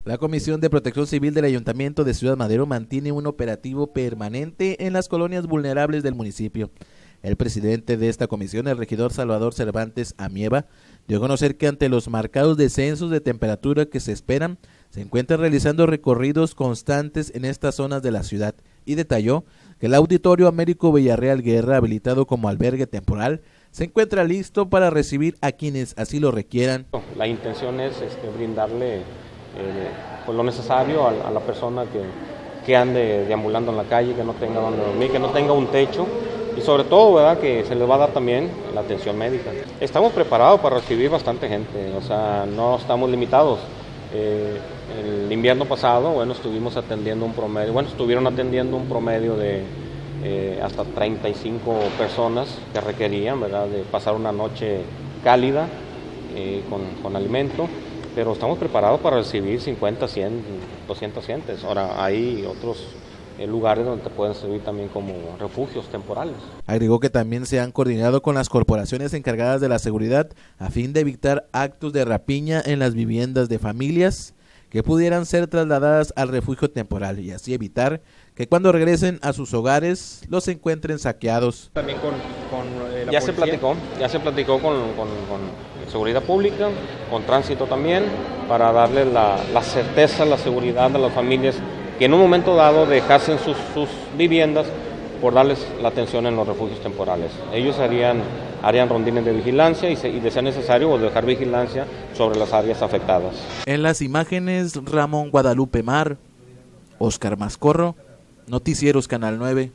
La Comisión de Protección Civil del Ayuntamiento de Ciudad Madero mantiene un operativo permanente en las colonias vulnerables del municipio. El presidente de esta comisión, el regidor Salvador Cervantes Amieva, dio a conocer que ante los marcados descensos de temperatura que se esperan, se encuentran realizando recorridos constantes en estas zonas de la ciudad y detalló que el Auditorio Américo Villarreal Guerra, habilitado como albergue temporal, se encuentra listo para recibir a quienes así lo requieran. La intención es brindarle pues lo necesario a la persona que ande deambulando en la calle, que no tenga donde dormir, que no tenga un techo y sobre todo, ¿verdad?, que se les va a dar también la atención médica. Estamos preparados para recibir bastante gente, o sea, no estamos limitados. El invierno pasado, estuvieron atendiendo un promedio de hasta 35 personas que requerían, ¿verdad?, de pasar una noche cálida con alimento. Pero estamos preparados para recibir 50, 100, 200 gentes. Ahora, hay otros lugares donde te pueden servir también como refugios temporales. Agregó que también se han coordinado con las corporaciones encargadas de la seguridad a fin de evitar actos de rapiña en las viviendas de familias que pudieran ser trasladadas al refugio temporal y así evitar que cuando regresen a sus hogares los encuentren saqueados. También con la ya policía. Ya se platicó con seguridad pública, con tránsito también, para darle la certeza, la seguridad a las familias que en un momento dado dejasen sus viviendas por darles la atención en los refugios temporales. Ellos harían rondines de vigilancia y de ser necesario o dejar vigilancia sobre las áreas afectadas. En las imágenes, Ramón Guadalupe Mar, Oscar Mascorro, Noticieros Canal 9.